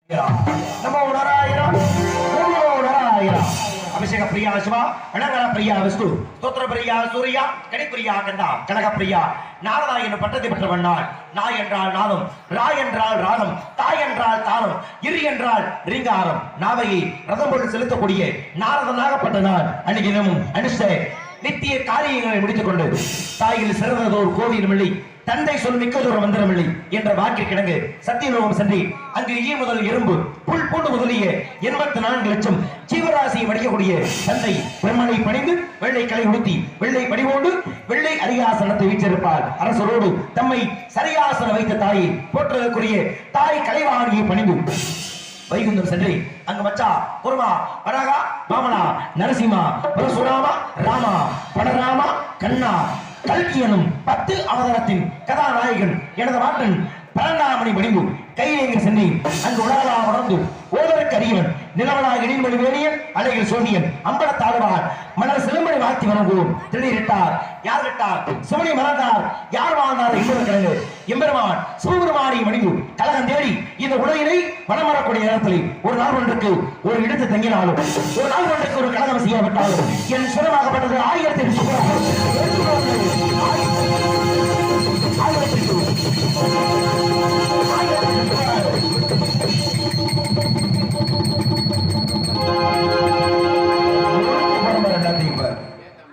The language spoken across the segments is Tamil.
नमो नारायण नमो नारायण अभिषेक प्रिया शिवा अनगर प्रिया विष्णु स्तोत्र प्रिया सूर्या कणि प्रिया कंदा कनक प्रिया நாரதாயன பட்டத்தை பெற்றவன் நான். நாய் என்றால் நாதம், ராய் என்றால் ராகம், தாய் என்றால் தாளம், இரு என்றால் ரீங்காரம், நாவையை ரதம் போட்டு செலுத்தக்கூடிய நாரதனாகப்பட்ட நான் அன்னைக்கு தினமும் அனுஷ்ட நித்திய காரியங்களை முடித்துக் கொண்டு தாயில் சிறந்ததோர் கோவில் மில்லி தந்தை சொல் மிக்கதொரு மந்திரமில்லை என்ற வாக்கிற்கு கிடங்கு சத்தியலோகம் சென்று அங்கு ஈ முதல் எறும்பு புல் பூண்டு முதலிய 84 லட்சம் ஜீவராசியை வடிக்கக்கூடிய தந்தை பிரம்மனை பணிந்து வெள்ளை கலை உடுத்தி வெள்ளை படிவோடு வெள்ளை அரியாசனத்தை வீற்றிருப்பார். அரசரோடு தம்மை சரியாசன வைத்த தாயை போற்றுவதற்குரிய தாய் கலைவாணியை பணிந்து வைகுந்தம் சென்று அங்கு மச்சா குருமா வராகா மாமனா நரசிம்மா பரசுராமா ராமா படராமா கண்ணா கல்கி எனும் 10 அவதாரத்தின் கதாநாயகன் எனது மாட்டன் 12 மணிவு கையிலேங்க சென்று அங்கு உலகளா உணர்ந்து ஓதற்கு அறியவன் நிலவனாக இடிமொழி வேணியன் அலைகள் சோதியன் அம்பல தாழ்வார் மலர் சிலம்பனை வாழ்த்தி வணங்குவோம். திடீரிட்டார் யார் விட்டார் சிவனை மறந்தார் யார் வாழ்ந்தார் என்பது கிடங்கு எம்பெருமான் சிவபெருமானை மணிவு கழகம் தேடி இந்த உலகினை வளம் வரக்கூடிய நேரத்தில் ஒரு நாள் ஒன்றுக்கு ஒரு இடத்தை தங்கினாலும் ஒரு நாள் ஒன்றுக்கு ஒரு கழகம் செய்யப்பட்டாலும் என் சுரமாகப்பட்டது 1000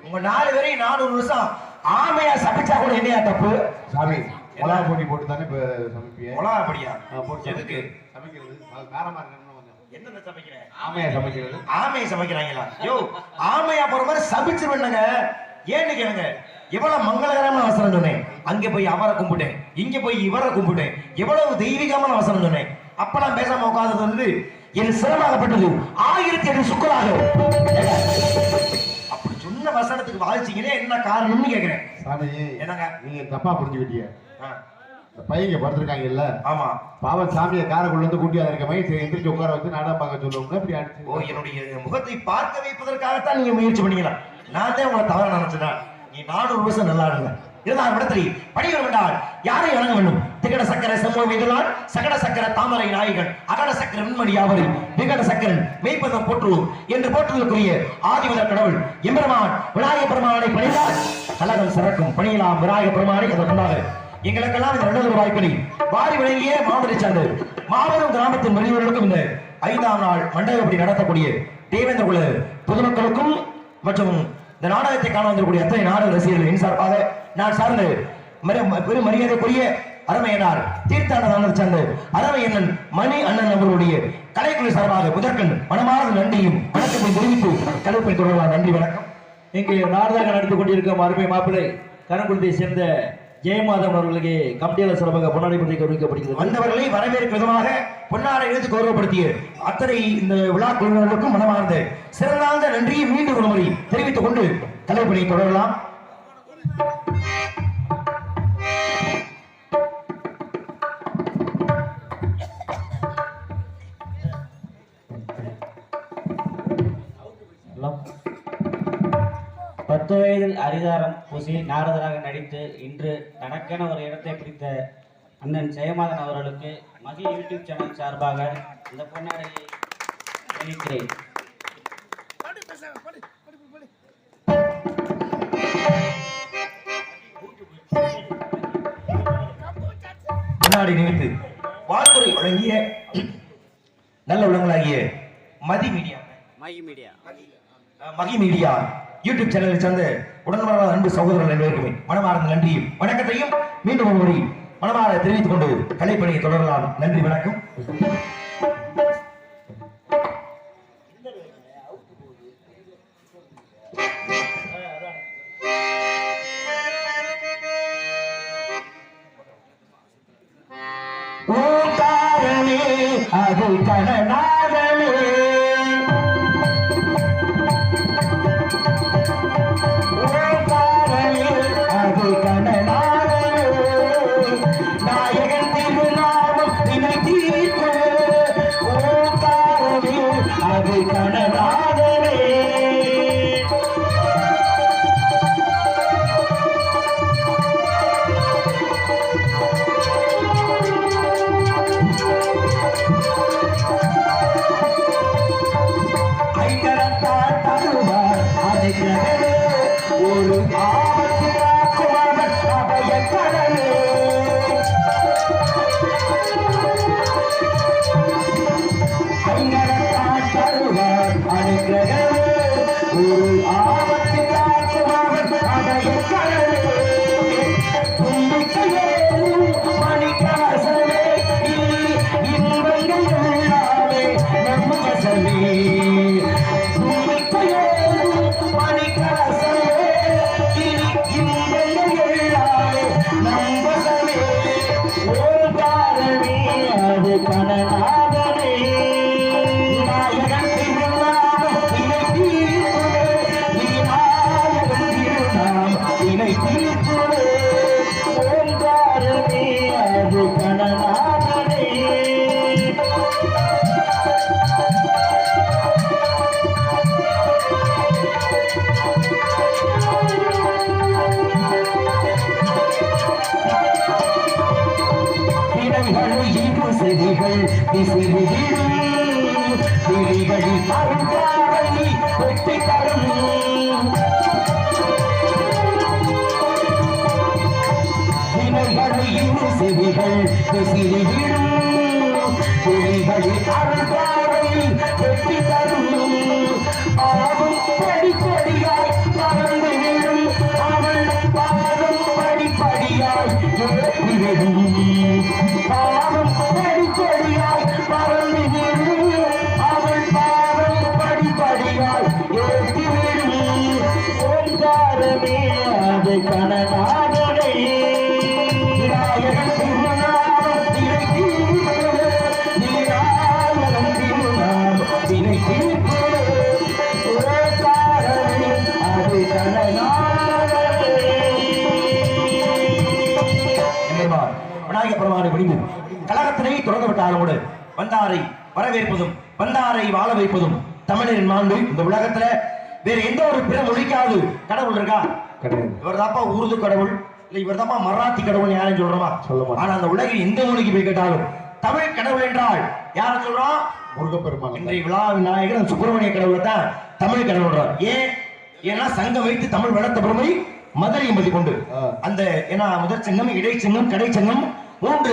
உங்க 4 பேரையும் 400 வருஷம் ஆமையா சமைச்சா கூட என்னையா தப்பு சாமி உலா போட்டி போட்டு தானே இப்ப சமைப்பிய உலா அப்படியா போட்டு எதுக்கு சமைக்கிறது காரமா இருக்கணும் கொஞ்சம் என்னென்ன சமைக்கிறேன் ஆமையா சமைக்கிறது ஆமையை சமைக்கிறாங்களா யோ ஆமையா போற மாதிரி சமைச்சு பண்ணுங்க ஏன்னு கேளுங்க எவ்வளவு மங்களகரமான வசனம் சொன்னேன் அங்க போய் அவரை கும்பிட்டேன் இங்க போய் இவரை கும்பிட்டேன் எவ்வளவு தெய்வீகமான வசனம் சொன்னேன் அப்பெல்லாம் பேசாம உட்கார்ந்தது வந்து என் சிரமாகப்பட்டது 1008 சுக்கலாக அப்படி சொன்ன வசனத்துக்கு வாழ்ச்சிங்களே என்ன காரணம்னு கேக்குறேன் சாமி என்னங்க நீங்க தப்பா புரிஞ்சுக்கிட்டீங்க பையங்க படுத்திருக்காங்க இல்ல ஆமா பாவம் சாமியை காரைக்குள்ள இருந்து கூட்டி அதற்கு மயிற்சி எந்திரிச்சு உட்கார வச்சு நாடா பார்க்க சொல்லுவோம்னா இப்படி அடிச்சு ஓ என்னுடைய முகத்தை பார்க்க வைப்பதற்காகத்தான் நீங்க முயற்சி பண்ணீங்களா நான் தான் உங்களை தவற நினைச்சேன் நீ 400 வருஷம் நல்லா இருங்க இருந்தால் இடத்தில் படிவர் வேண்டால் யாரை வழங்க வேண்டும் திகட சக்கர செம்மொழி மீதுலால் சகட சக்கர தாமரை நாயகன் அகட சக்கர விண்மணி யாவரி விகட சக்கரன் மெய்ப்பதம் போற்றுவோம் என்று போற்றுவதற்குரிய ஆதிவத கடவுள் எம்பெருமான் விநாயக பெருமானை பணிந்தால் கலகம் சிறக்கும் பணியலாம் விநாயக பெருமானை அதற்குள்ளாக எங்களுக்கெல்லாம் இந்த 2 வாய்ப்பினை வாரி வழங்கிய மாமரை சார்ந்து மாபெரும் கிராமத்தின் மனிதர்களுக்கும் இந்த 5ஆம் நாள் மண்டபப்படி நடத்தக்கூடிய தேவேந்திர குல பொதுமக்களுக்கும் மற்றும் இந்த நாடகத்தை காண வந்திருக்கூடிய அத்தனை நாடக ரசிகர்கள் சார்பாக நான் சார்ந்து பெரும் மரியாதைக்குரிய அரமையனார் தீர்த்தாண்டதான சார்ந்த அரமையண்ணன் மணி அண்ணன் அவர்களுடைய கலைக்குழு சார்பாக முதற்கண் மனமார்ந்த நன்றியும் வணக்கத்தை தெரிவித்து கலைப்பணி தொடரலாம். நன்றி வணக்கம். இங்கு நாடகம் நடந்து கொண்டிருக்கும் அருமை மாப்பிள்ளை கரங்குளத்தை சேர்ந்த ஜெயமாதவன் அவர்களுக்கு கமிட்டியாளர் சார்பாக பொன்னாடை பற்றி கௌரவிக்கப்படுகிறது. வந்தவர்களை வரவேற்கும் விதமாக பொன்னாடை எடுத்து கௌரவப்படுத்திய அத்தனை இந்த விழா குழுவினருக்கும் மனமார்ந்த சிறந்தாழ்ந்த நன்றியை மீண்டும் ஒரு முறை தெரிவித்துக் கொண்டு கலைப்பணி தொடரலாம். பத்து வயதில் அரிதாரம் பூசி நாரதராக நடித்து இன்று தனக்கென ஒரு இடத்தை பிடித்த அண்ணன் ஜெயமாதன் அவர்களுக்கு மகி யூடியூப் சேனல் சார்பாக இந்த பொன்னாடையை தெரிவிக்கிறேன். முன்னாடி நினைத்து வாழ்த்துறை வழங்கிய நல்ல உள்ளங்களாகிய மகி மீடியா யூடியூப் சேனலை சார்ந்த உடன்பாடு அன்பு சகோதரர்கள் அனைவருக்குமே மனமார்ந்த நன்றியும் வணக்கத்தையும் மீண்டும் ஒரு முறை மனமாற தெரிவித்துக் கொண்டு கலைப்பணியை தொடரலாம். நன்றி வணக்கம். அது கணநாதனே விசிறிடும் விழிகளில் அருள்பாவை வெற்றி தரும் வினைகளையும் செவிகள் விசிறிடும் விழிகளில் அருள்பாவை வெற்றி தரும் பாவம் படிப்படியாய் பறந்து விழும் அவள் பாவம் படிப்படியாய் ஏற்றிவிடும் பாவம் படிப்படியாய் பறந்து விழும் அவள் பாவம் படிப்படியாய் ஏற்றிவிடும் ஓங்காரமே அது கனநாதனை விநாயகன் திருநாமம் விநாயக பெருமானை முடிந்து கழகத்தினை தொடர்ந்து விட்டாலும் கூட வந்தாரை வரவேற்பதும் வந்தாரை வாழ வைப்பதும் தமிழரின் மாண்பு. இந்த உலகத்துல வேற எந்த ஒரு பிற மொழிக்காவது கடவுள் இருக்கா? கிடையாது. இவர் தாப்பா உருது கடவுள், இல்ல இவர் தாப்பா மராத்தி கடவுள் யாரும் சொல்றோமா? சொல்ல மாட்டோம். ஆனா அந்த உலகில் எந்த மொழிக்கு போய் கேட்டாலும் தமிழ் கடவுள் என்றால் யார சொல்றோம்? முருகப்பெருமான். இன்றைய விழா விநாயகர் சுப்பிரமணிய கடவுளை தான் தமிழ் கடவுள். ஏன்? ஏன்னா சங்கம் வைத்து தமிழ் வளர்த்த பெருமை மதுரை என்பதை கொண்டு அந்த ஏன்னா முதற் சங்கம், இடைச்சங்கம், கடைச்சங்கம் 3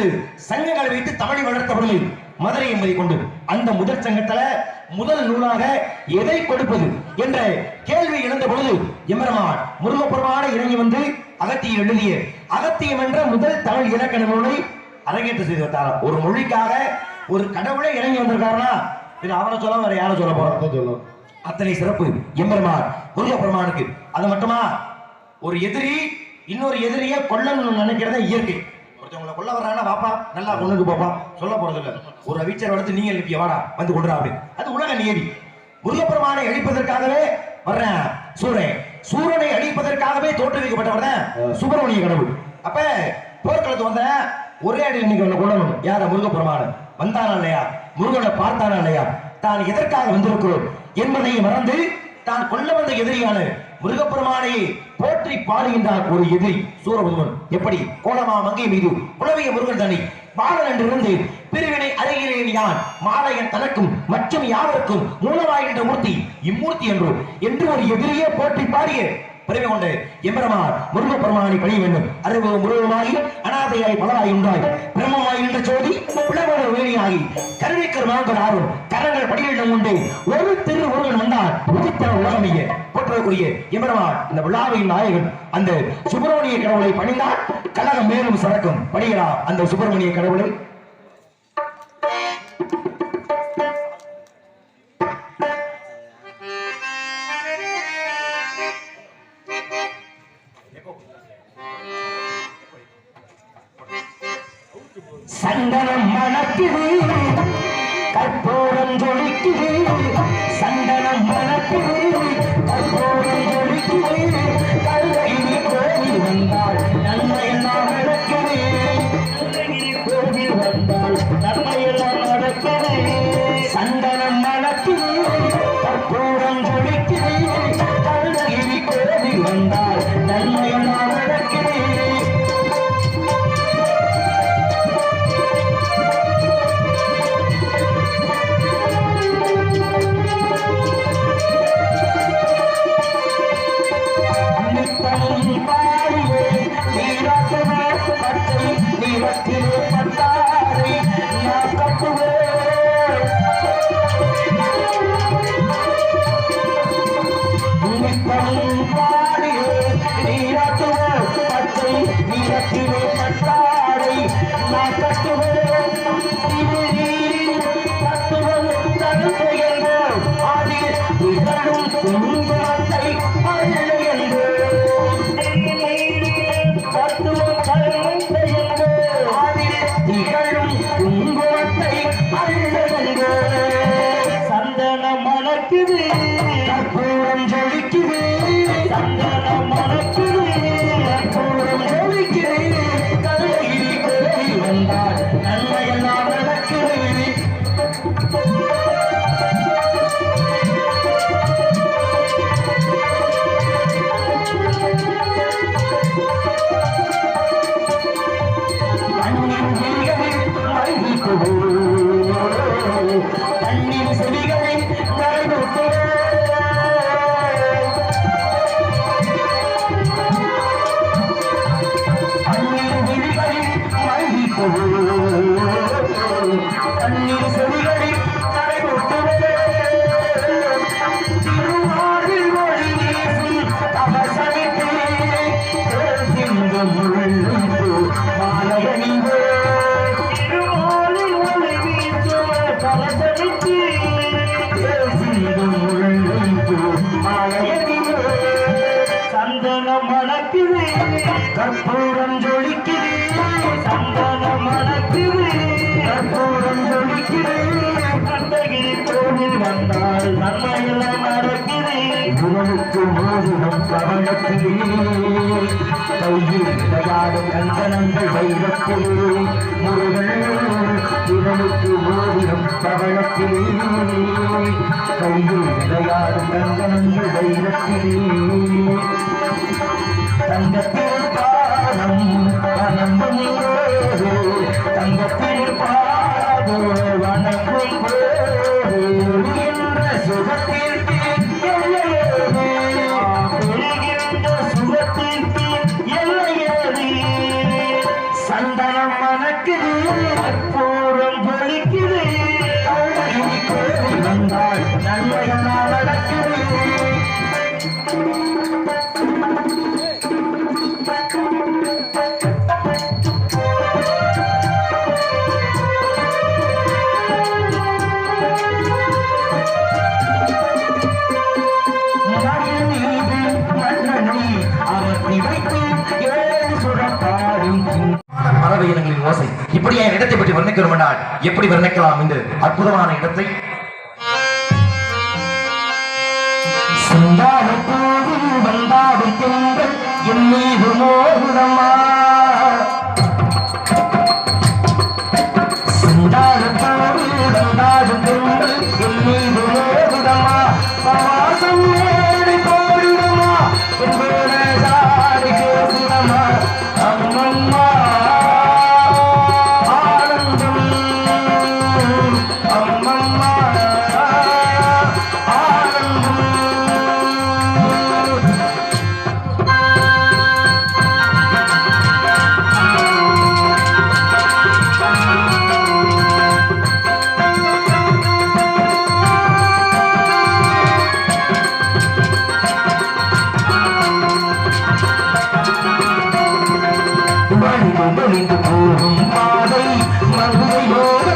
சங்கங்களை வைத்து தமிழை வளர்த்த பெருமை மதுரை என்பதை கொண்டு அந்த முதற் சங்கத்துல முதல் நூலாக எதை கொடுப்பது என்ற கேள்வி எழுந்த பொழுது எம்பெருமான் முருகப்பெருமான இறங்கி வந்து அகத்தியம் எழுதிய அகத்தியம் என்ற முதல் தமிழ் இலக்கண நூலை அரங்கேற்று செய்து வைத்தாராம். ஒரு மொழிக்காக ஒரு கடவுளே இறங்கி வந்திருக்காருன்னா இது அவனை சொல்ல வேற யாரை சொல்ல போறோம்? அத்தனை சிறப்பு எம்பெருமான் முருகப்பெருமானுக்கு. அது மட்டுமா, ஒரு எதிரி இன்னொரு எதிரியை கொல்லணும்னு நினைக்கிறத இயற்கை. ஒருத்தவங்களை கொல்ல வர்றாங்கன்னா வாப்பா நல்லா கொண்டுக்கு போப்பா சொல்ல போறது இல்ல. ஒரு அவிச்சர் வளர்த்து நீங்க எழுப்பிய வாடா வந்து கொண்டுறா அப்படி. அது உலக நியதி. முருகப்பெருமானை அழிப்பதற்காகவே வர்றேன் சூரனை அழிப்பதற்காகவே தோற்றுவிக்கப்பட்டவர் தான் சுப்பிரமணிய கடவுள். அப்ப போர்க்களத்து வந்த ஒரே அடி இன்னைக்கு ஒண்ணு கொள்ளணும். யார? முருகப்பெருமான வந்தானா இல்லையா? முருகனை பார்த்தானா இல்லையா? தான் எதற்காக வந்திருக்கிறோம் என்பதை மறந்து தான் கொல்ல வந்த எதிரியான முருகப்பெருமானை போற்றி பாடுகின்றார் ஒரு எதிரி சூரபதுமன். எப்படி? கோலமா மங்கை மீது குலவிய முருகன் தனி பாலன் என்றிருந்து பிரிவினை அருகிலேன் யான் மாலையன் தனக்கும் மற்றும் யாவருக்கும் மூலமாகின்ற மூர்த்தி இம்மூர்த்தி என்று ஒரு எதிரியே போற்றி பாடிய பெருமை கொண்டு எம்பெருமான் முருகப்பெருமானை பணிய வேண்டும். அறிவு முருகமாகி அனாதையாய் பலவாய் உண்டாய் பிரம்மமாய் என்ற ஜோதி பிளவோடு வேணியாகி கருணைக்கர் மாங்கள் ஆறும் கரங்கள் படிகளிடம் உண்டு ஒரு திரு முருகன் வந்தார் உதித்த உலகமைய போற்றக்கூடிய எம்பெருமான் இந்த விழாவின் நாயகன் அந்த சுப்பிரமணிய கடவுளை பணிந்தால் கழகம் மேலும் சிறக்கும். பணிகிறார் அந்த சுப்பிரமணிய கடவுளை. சந்தனம் மணக்குது கற்பூரம் ஜொலிக்குது சந்தனம் மணக்குது கற்பூரம் ஜொலிக்குது கல்லையிலே கோவில் வந்தால் நன்மையெல்லாம் நடக்குது கல்லையிலே கோவில் வந்தால் நன்மையெல்லாம் நடக்குது சந்தனம் மணக்குது கற்பூரம் ஜொலிக்குது கல்லையிலே கோவில் வந்தால் நன்மையெல்லாம் நடக்குது. சந்தனம் மணக்குது கற்பூரம் ஜொலிக்குது சந்தனம் மணக்குது கற்பூரம் ஜொலிக்குது கல்லையில் கோவில் வந்தால் நன்மையெல்லாம் நடக்குது. கண்ணின் விழிகளில் மறைந்து கற்பூரம் ஜொலிக்குது சந்தனம் மணக்குது கற்பூரம் ஜொலிக்குது கந்தகிரி கோவில் வந்தால் நன்மையெல்லாம் நடக்குது உறவுக்கு மோதிரம் கவனத்திலே கையில் விளையாடும் கந்தனங்கள் வைரத்திலே முருகன் உறவுக்கு மோதிரம் கவனத்திலே கையில் விளையாடும் கந்தனங்கள் வைரத்திலே தங்கத்தில் பாதம் வணங்கும் போது தங்கத்தில் பாதம் வணங்கும் போது என்ற சுகத்திற்கு எல்லையது பெறுகின்ற சுகத்திற்கு எல்லையது சந்தனம் மணக்குது கற்பூரம் ஜொலிக்குது கோரி வந்தால் நன்மையெல்லாம் நடக்குது பறவை இனங்களின் ஓசை இப்படியே இடத்தை பற்றி வர்ணிக்கிறோம் என்றால் எப்படி வர்ணிக்கலாம் என்று அற்புதமான இடத்தை வந்தாடும் பெண்கள் என் மீது மோதுதம்மா வந்தாடும் பெண்கள் என் மீது மோதுதம்மா பாசம் ஏறி போடுதம்மா பேசுதம்மா அம்மம்மா ஆனந்தம் அம்மம்மா ஆனந்தம் வழிந்து போகும் பாதை மங்கையோட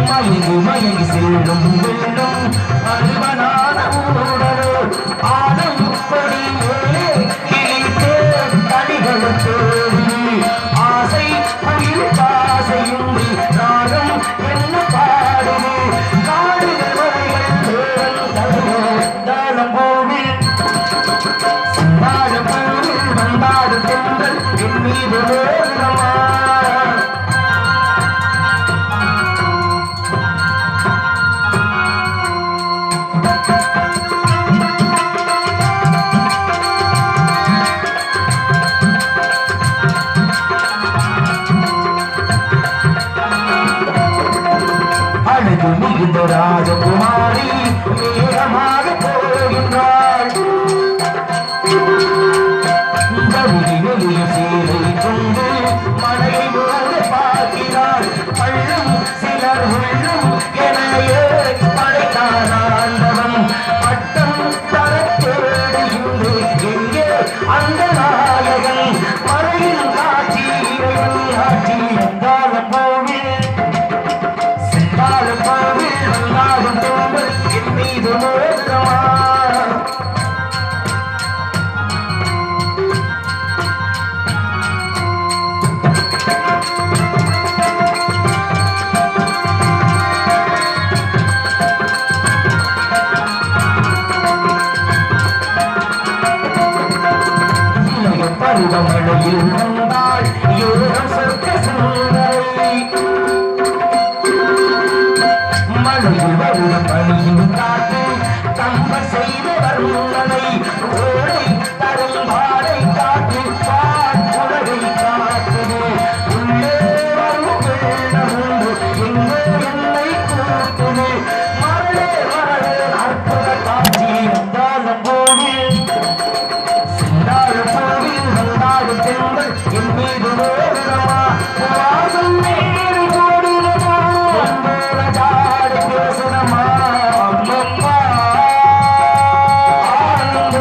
மயங்கி மயங்கி செல்லும் வெள்ளம் அல்வனான ஊடலோ ஆனம் கொடியே கிழித்தே கடிகள் தோழி ஆசை குயில் பாசையும்பி நாகம் என்ன பாடுமே காடுகள் வரைகள் தேவன் தருவோ தானம் போவில் வந்தாடு பெண்கள் என் மீது மோதிரமா அழகு மிகுந்த ராஜகுமாரி நேரமாக போகின்றாள் சேலை கொண்டு மழையை போல பார்க்கிறாள் பள்ளம் சிலர் உள்ளம் எனையே படைத்தான் ஆண்டவன் பட்டம் தர தேடுகின்று எங்கே அந்த நாயகன் மறையின் காட்சி இறைவன் ஆட்சி வந்தால போவில் சென்றால போவில் வந்தாலும் தோன்றல் என் மீது மோதிரமா பருவமழையில் வந்தாள் யோகம் சொர்க்க சுந்தரை மழையில் வருட பணியின் காட்டு தம்ப செய்த வருணனை ஓடை தரும் பாடை காட்டு பாட்டுலகை காட்டுது உள்ளே வரும் வெள்ளமுண்டு எங்கே என்னை கூட்டுது மரளே மரளே அற்புத காட்சி வந்தாலும் போவில் வந்தாடு பெண்கள் என் மீது மோதிரமா வாசம் மேறு போடுதமா ஜாடு பேசுதமா அம்மம்மா ஆனந்தம்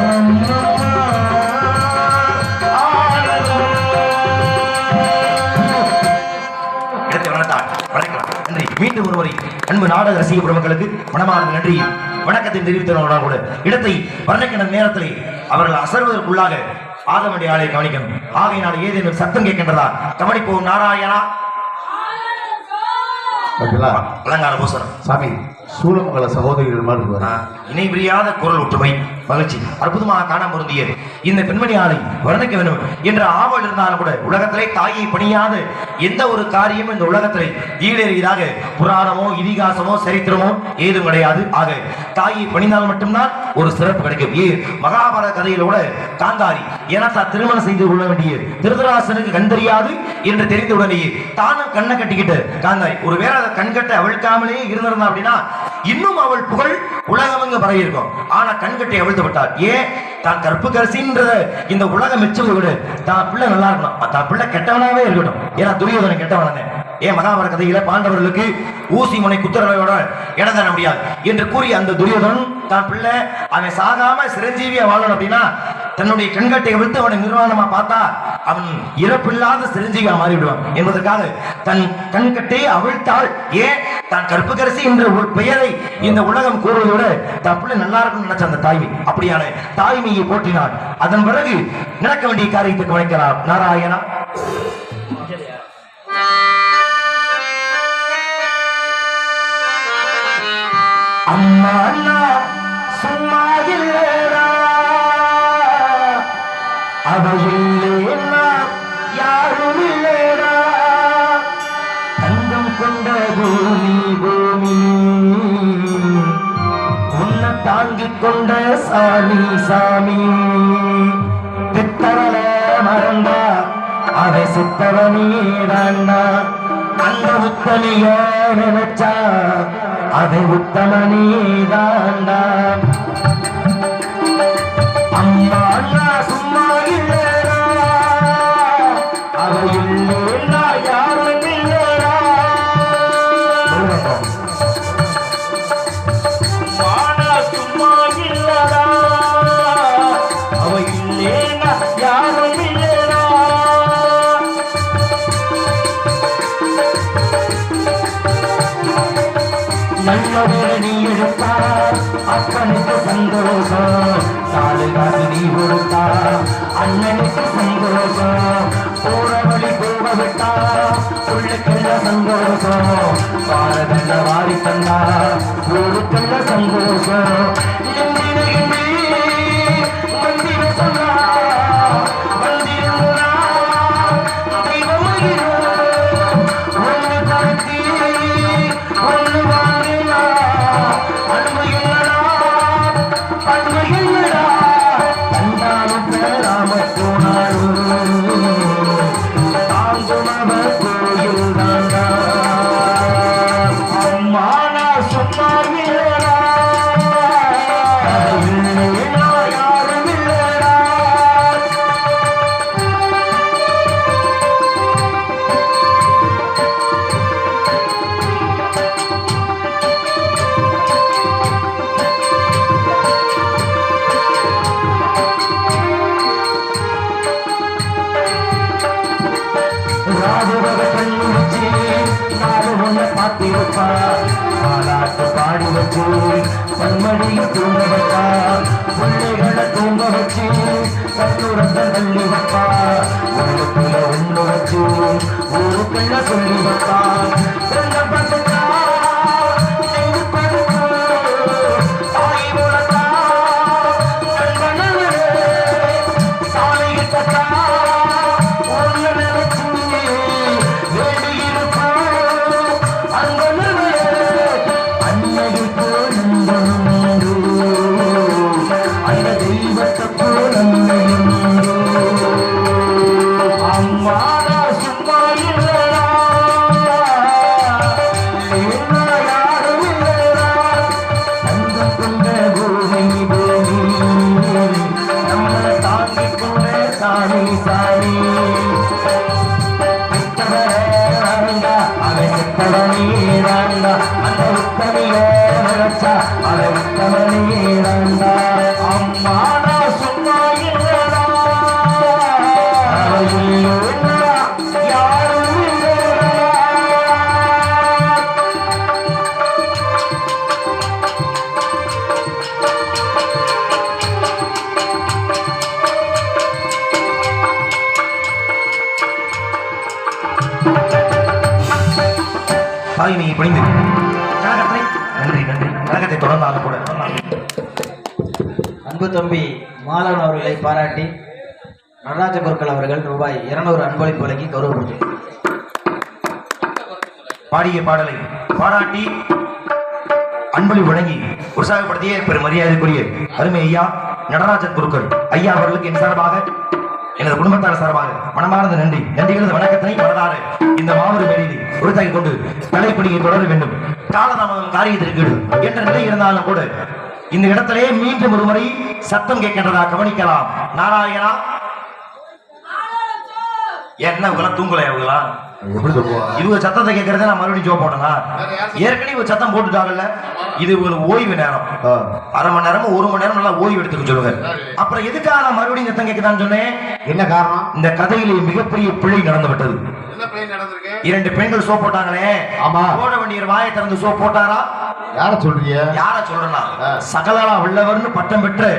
அம்மம்மா ஆனந்தம் இடத்தை வளர்த்தாள் வணக்கம் நன்றி மீண்டும் ஒருவரை அன்பு நாடக ரசிக பெருமக்களுக்கு மனமார்ந்த நன்றி வணக்கத்தை தெரிவித்தவர்களாக கூட இடத்தை வர்ணிக்கின்ற நேரத்திலே அவர்கள் அசர்வதற்குள்ளாக ஆக வேண்டிய ஆளை கவனிக்கணும். ஆகையினால் ஏதேனும் சத்தம் கேட்கின்றதா கவனிப்போம். நாராயணா அலங்கார பூசணம் சாமி சூழமங்கல சகோதரிகள் மாதிரி இருப்பார். இணை பிரியாத குரல் ஒற்றுமை மகிழ்ச்சி அற்புதமாக காண பொருந்திய இந்த பெண்மணி ஆளை வர்ணிக்க வேண்டும் என்ற ஆவல் இருந்தாலும் கூட உலகத்திலே தாயை பணியாத எந்த ஒரு காரியமும் இந்த உலகத்திலே ஈடேறியதாக புராணமோ இதிகாசமோ சரித்திரமோ ஏதும் கிடையாது. ஆக தாயை பணிந்தால் மட்டும்தான் ஒரு சிறப்பு கிடைக்கும். மகாபாரத கதையில கூட காந்தாரி ஏன்னா தான் திருமணம் செய்து கொள்ள வேண்டிய திருதராசனுக்கு கண் தெரியாது என்று தெரிந்த உடனேயே தானும் கண்ணை கட்டிக்கிட்டு காந்தாரி ஒருவேளை அதை கண்கட்டை அவிழ்க்காமலே இருந்திருந்தா அப்படின்னா இன்னும் அவள் புகழ் உலகமெங்க பரவி இருக்கும். ஆனா கண்கட்டை அவிழ்த்து விட்டார். ஏன் தான் கற்புக்கரசின்றத இந்த உலகம் மெச்சுவதை விட தான் பிள்ளை நல்லா இருக்கணும், தான் பிள்ளை கெட்டவனாவே இருக்கட்டும். ஏன்னா துரியோதனன் கெட்டவனே. ஏன் மகாபாரத கதையில பாண்டவர்களுக்கு ஊசி முனை குத்துறவையோட இடம் தர முடியாது என்று கூறி அந்த துரியோதனன் தான் பிள்ளை அவன் சாகாம சிரஞ்சீவியா வாழணும் அப்படின்னா தன்னுடைய கண்கட்டை விட்டு அவனை நிர்வாணமா பார்த்தா அவன் இறப்பில்லாத சிரஞ்சீவியா மாறிவிடுவான் என்பதற்காக தன் கண்கட்டை அவிழ்த்தாள். ஏன் தான் கற்புக்கரசி என்ற ஒரு பெயரை இந்த உலகம் கூறுவதோட தான் பிள்ளை நல்லா இருக்கும்னு நினைச்ச அந்த தாய்மை அப்படியான தாய்மையை போற்றினாள். அதன் பிறகு நடக்க வேண்டிய காரியத்தை கவனிக்கிறார். நாராயணா அம்மா சும்மா இல்லடா அவையில்லை யாரும் இல்லடா தங்கம் கொண்ட பூமி பூமி உன்னை தாங்கிக் கொண்ட சாமி சாமி பித்தவள மறந்தா அவை சித்தவனீடாண்டா அந்த உத்தமிய நினைச்சா அதை உத்தமனீதாண்டா அம்மா சும்மா இல்லடா அவை இல்லைன்னா யாரும் இல்லடா சும்மா இல்லடா அவை இல்லைன்னா யாரும் இல்லடா நல்லவரணி எடுத்தா அப்பனுக்கு சந்தோஷம் தாலுகாசு நீ கொடுத்தா அண்ணனுக்கு சந்தோஷம் போற வழி போக விட்டா உள்ளுக்குள்ள சந்தோஷம் பாரதண்ட வாரி தந்தா ஊருக்குள்ள சந்தோஷம் பாடி வச்சு பன்மடியை தூங்க வைப்பா பிள்ளைகளை தூங்க வச்சு கட்டுரத்தை தள்ளி வைப்பா உள்ளுக்குள்ள ஒண்ணு வச்சு ஊருக்குள்ள சொல்லி வைப்பா தாய்மையை பணிந்து கழகத்தை நன்றி நன்றி கழகத்தை தொடர்ந்தாலும் கூட அன்பு தம்பி மாதவன் அவர்களை பாராட்டி நடராஜ பொருட்கள் அவர்கள் ரூபாய் 200 அன்பளிப்பு வழங்கி கௌரவப்படுத்தி பாடிய பாடலை பாராட்டி அன்பளி வழங்கி உற்சாகப்படுத்திய பெரும் மரியாதைக்குரிய அருமை ஐயா நடராஜன் குருக்கள் ஐயா அவர்களுக்கு என் சார்பாக எனது குடும்பத்தார் சார்பாக மனமார்ந்த நன்றி நன்றிகளது வணக்கத்தினை மனதார இந்த மாபெரும் மேடையை உறுத்தாக்கிக் கொண்டு தலைப்பணியை தொடர வேண்டும். காலதாமதம் காரியத்திற்கு என்ற நிலை இருந்தாலும் கூட இந்த இடத்திலே மீண்டும் ஒரு முறை சத்தம் கேட்கின்றதா கவனிக்கலாம். நாராயணா என்ன இவங்களா தூங்கல இவங்களா எப்படி சொல்லுவா இவங்க சத்தத்தை கேட்கறத நான் மறுபடியும் ஜோ போட்டனா ஏற்கனவே இவங்க சத்தம் போட்டுட்டாங்கல்ல இது உங்களுக்கு ஓய்வு நேரம் அரை மணி நேரம் 1 மணி நேரம் நல்லா ஓய்வு எடுத்துக்க சொல்லுங்க. அப்புறம் எதுக்காக நான் மறுபடியும் சத்தம் கேட்கதான்னு சொன்னேன். என்ன காரணம்? இந்த கதையிலே மிகப்பெரிய பிழை நடந்து விட்டது. என்ன பிழை நடந்திருக்கு? 2 பெண்கள் சோ போட்டாங்களே. ஆமா. போட வேண்டிய வாயை திறந்து சோ போட்டாரா? யார சொல்றீங்க? யார சொல்றனா? சகலலா வல்லவர்னு பட்டம் பெற்று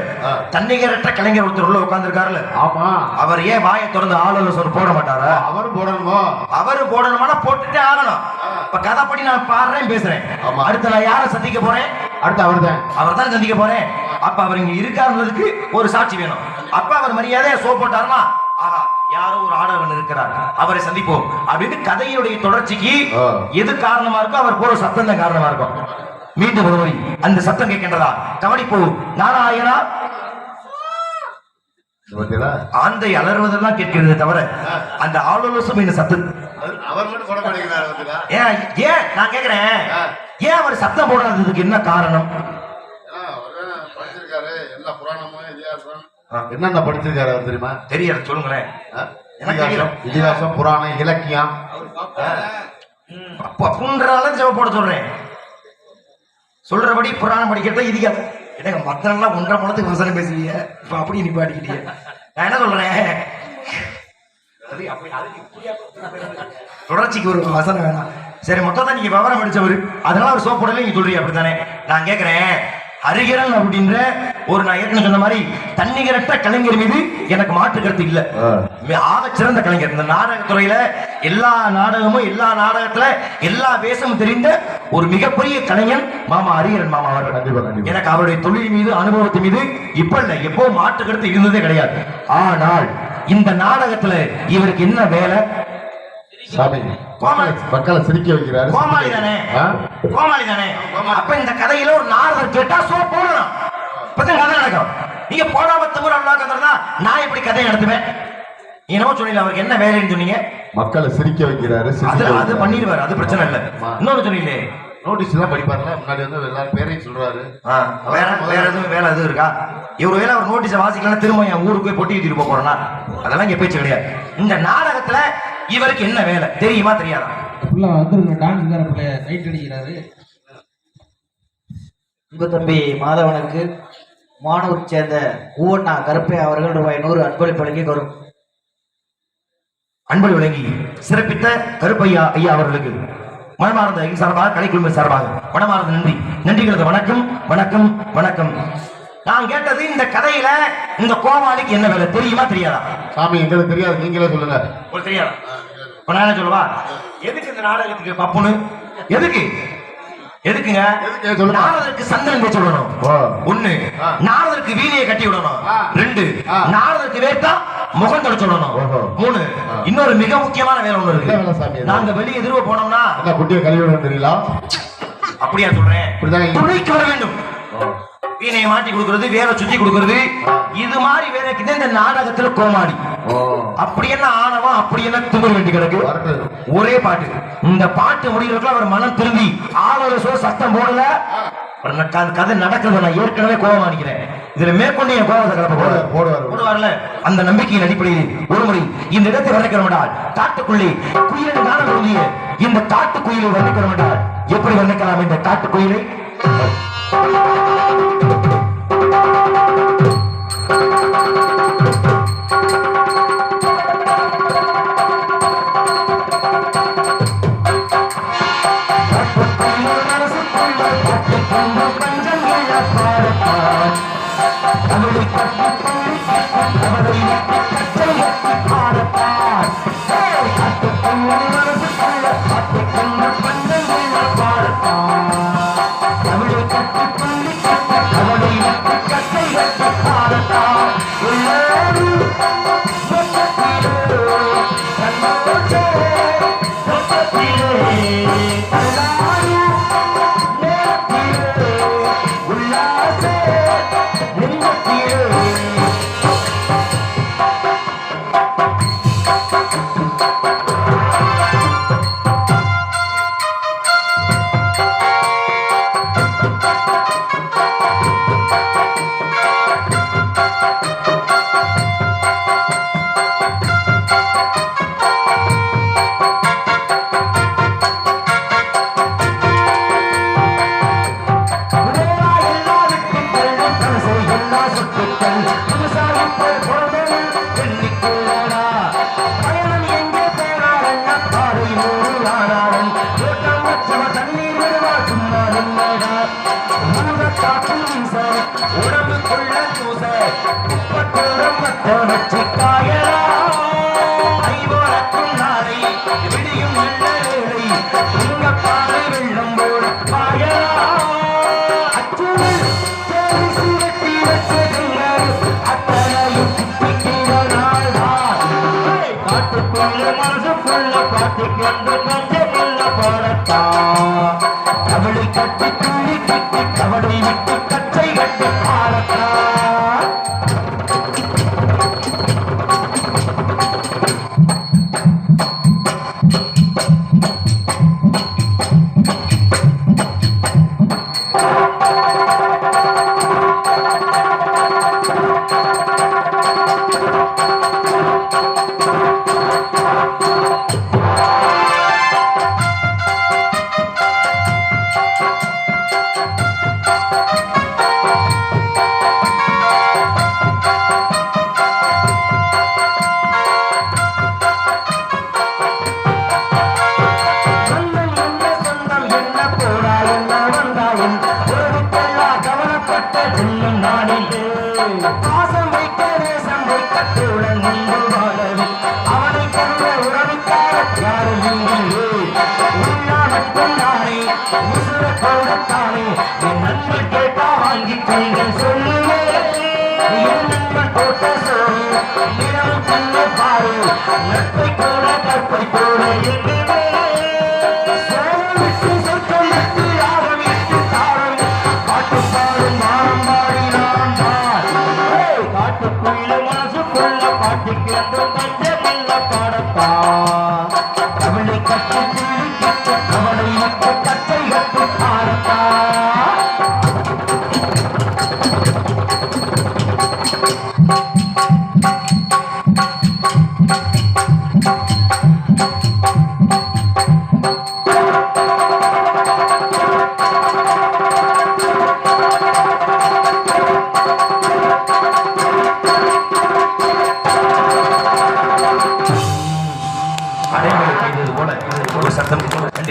தன்னிகரற்ற கலைஞர் ஒருத்தர் உள்ள உட்கார்ந்திருக்காருல. ஆமா. அவர் ஏன் வாயை திறந்து ஆலோசனை போட மாட்டாரா? அவரும் போடணுமோ? அவரு போடணும்னா போட்டுட்டே ஆகணும். இப்ப கதைப்படி நான் பாடுறேன் பேசுறேன். அடுத்து நான் யாரை சந்திக்க போறேன்? அடுத்து அவர் தான் சந்திக்க போறேன். அப்ப அவர் இங்க இருக்காருன்றதுக்கு ஒரு சாட்சி வேணும். அப்ப அவர் மரியாதையா சோ போட்டாருன்னா ஆஹா யாரோ ஒரு ஆடவன் இருக்கிறார் அவரை சந்திப்போம் அப்படின்னு கதையுடைய தொடர்ச்சிக்கு எது காரணமா இருக்கோ அவர் போற சத்தம் தான் காரணமா இருக்கும். மீண்டும் ஒரு முறை அந்த சத்தம் கேட்கின்றதா கவனிப்போ. நாராயணா ஆந்தை அலறுவதெல்லாம் கேட்கிறது தவிர அந்த ஆலோசனை இந்த சத்தம் ஏன் நான் கேக்குறேன். ஏன் அவர் சத்தம் போடாததுக்கு என்ன காரணம்? என்னென்ன படிச்சிருக்காரு அவர் தெரியுமா? தெரியல சொல்லுங்களேன். இதிகாசம் புராணம் இலக்கியம் அப்படின்றாலும் போட சொல்றேன். சொல்றபடி புராணம் படிக்கிறத இதிகாசம் எனக்கு மத்தனெல்லாம் 1.5 மணத்துக்கு வசனம் பேசுவீங்க. இப்ப அப்படி நீ பாடிக்கிட்டீங்க. நான் என்ன சொல்றேன் தொடர்ச்சிக்கு ஒரு வசனம் வேணாம். சரி மொத்தம் நீங்க விவரம் படிச்சவரு அதனால ஒரு சோப் போடல நீங்க சொல்றீங்க அப்படித்தானே. நான் கேட்கிறேன் ஹரிகரன் அப்படின்ற ஒரு நான் ஏற்கனவே சொன்ன மாதிரி தன்னிகரற்ற கலைஞர் மீது எனக்கு மாற்று கருத்து இல்ல. ஆக சிறந்த கலைஞர். இந்த நாடகத்துறையில எல்லா நாடகமும் எல்லா நாடகத்துல எல்லா வேஷமும் தெரிந்த ஒரு மிகப்பெரிய கலைஞர் மாமா ஹரிகரன் மாமா அவர்கள். எனக்கு அவருடைய தொழில் மீது அனுபவத்தின் மீது இப்ப இல்ல எப்போ மாற்று கருத்து இருந்ததே கிடையாது. ஆனால் இந்த நாடகத்துல இவருக்கு என்ன வேலை? சாமி மக்களை சிரிக்க வைக்கிறாரு. கோமாளி தானே கோமாளி தானே. அப்ப இந்த கதையில ஒரு நாரதர் கேட்டா சோ போடணும். இப்பதான் கதை நடக்கும். நீங்க போடாம திமுற கதை நான் எப்படி கதையை நடத்துவேன்? என்னவோ சொன்னீங்க அவருக்கு என்ன வேலைன்னு சொன்னீங்க? மக்களை சிரிக்க வைக்கிறாரு. அது பண்ணிடுவாரு அது பிரச்சனை இல்ல. இன்னொன்னு சொன்னீங்களே நோட்டீஸ் எல்லாம் படிப்பாருல முன்னாடி வந்து எல்லாரும் பேரையும் சொல்றாரு. வேற எதுவும் வேலை எதுவும் இருக்கா? இவரு வேலை ஒரு நோட்டீஸை வாசிக்கலாம் திரும்ப என் ஊருக்கு போய் பொட்டி ஊத்திட்டு போறேன்னா அதெல்லாம் இங்க பேச்சு கிடையாது. இந்த நாடகத்துல இவருக்கு என்ன வேலை தெரியுமா தெரியாதா? அன்பு தம்பி மாதவனுக்கு மானூர் சேர்ந்த ஊவண்ணா கருப்பை அவர்கள் ரூபாய் 100 அன்பளிப்பு வழங்கி வரும். அன்பளி வழங்கி சிறப்பித்த கருப்பையா ஐயா அவர்களுக்கு மனமார்ந்த சார்பாக கலைக்குழுமை சார்பாக மனமார்ந்த நன்றி நன்றிகளது வணக்கம் வணக்கம் வணக்கம். நான் கேட்டது இந்த கதையில இந்த கோமாளிக்கு என்ன வேலை தெரியுமா தெரியாதா? சாமி எங்களுக்கு தெரியாது, நீங்களே சொல்லுங்க. உங்களுக்கு தெரியாதா? இப்ப நான் என்ன சொல்லவா? எதுக்கு இந்த நாடகத்துக்கு பப்புனு? எதுக்குங்க? நாரதருக்கு சந்தனம் வச்சு விடணும். 1 நாரதருக்கு வீணையை கட்டி விடணும். 2 நாரதருக்கு வேட்டா முகம் தொடச்சு விடணும். 3 இன்னொரு மிக முக்கியமான வேலை ஒண்ணு இருக்கு. நாங்க வெளியே எதிர்வு போனோம்னா குட்டியை கழுவி விட தெரியல. அப்படியா சொல்றேன். துணைக்கு வர வேண்டும். வீணையை மாட்டி கொடுக்கறது வேலை சுத்தி கொடுக்கறது இது மாதிரி வேலைக்கு இந்த நாடகத்துல கோமாளி. அப்படி என்ன ஆணவம் அப்படி என்ன துமர் வேண்டி கிடக்கு. ஒரே பாட்டு. இந்த பாட்டு முடிகிறதுக்குள்ள அவர் மனம் திரும்பி ஆலோசோ சத்தம் போடல கதை நடக்கிறது. நான் ஏற்கனவே கோபம் அடிக்கிறேன். இதுல மேற்கொண்டு என் கோபத்தை கலப்ப போடுவார்ல அந்த நம்பிக்கையின் அடிப்படையில் ஒரு முறை இந்த இடத்தை வர்ணிக்கிறோம். காட்டுக்குள்ளே குயிலை காண விரும்பிய இந்த காட்டு குயிலை வர்ணிக்கிறோம். எப்படி வர்ணிக்கலாம் இந்த காட்டு குயிலை? அவரை கட்டை பாடத்தான்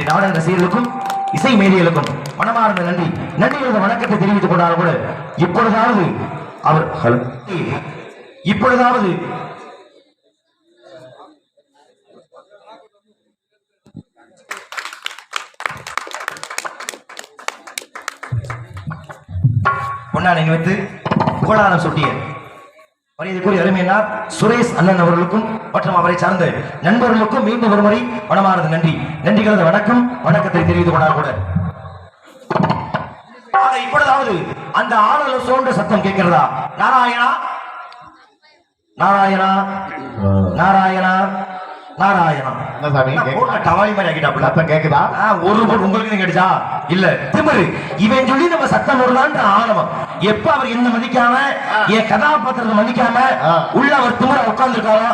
நாடக ரசிகர்களுக்கும் இசை மேதைகளுக்கும் மனமார்ந்த நன்றி நன்றிகளது வணக்கத்தை தெரிவித்துக் கொண்டாலும் கூட இப்பொழுதாவது பொன்னாடை நினைத்து புகழாரம் சுட்டிய வரியதுக்குரிய அருமையினார் சுரேஷ் அண்ணன் அவர்களுக்கும் மற்றும் அவரை சார்ந்த நண்பர்களுக்கும் மீண்டும் ஒருமுறை மனமார்ந்த நன்றி நன்றிகளது வணக்கத்தை தெரிவித்துக் கொண்டார் கூட இப்பொழுதாவது அந்த ஆளல சோன்ற சத்தம் கேட்கிறதா? நாராயணா நாராயணா நாராயணா நாராயணா. டவாலி மாதிரி ஆகிட்டாப்ல கேக்குதா? ஒரு போட்டு உங்களுக்கு கேட்டுச்சா? இல்ல திமிரு இவன் சொல்லி நம்ம சத்தம் வருதான்ற ஆணவம். எப்ப அவர் என்ன மதிக்காம என் கதாபாத்திரத்தை மதிக்காம உள்ள அவர் திமிர உட்கார்ந்துருக்காரோ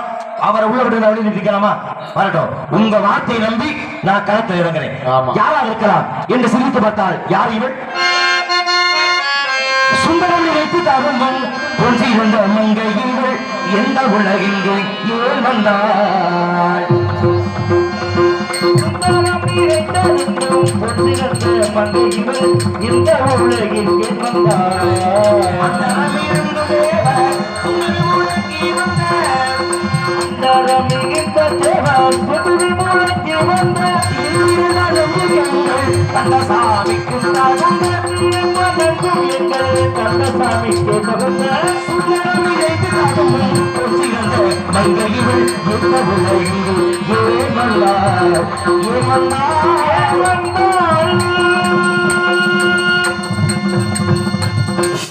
அவரை உள்ள விட்டு வெளியே நிற்கலாமா? வரட்டும். உங்க வார்த்தையை நம்பி நான் களத்தில் இறங்குறேன். யாரா இருக்கலாம் என்று சிந்தித்து பார்த்தால் யார் இவள்? சுந்தரம் நினைத்து தகும்பம் கொஞ்சி வந்த மங்கை இவள் எந்த உலகிங்கே ஏன் வந்தாள்? இந்த உலகில் ஏன் வந்தாள்? கந்தசாமிக்கு வந்தாள் ஏமந்தாள்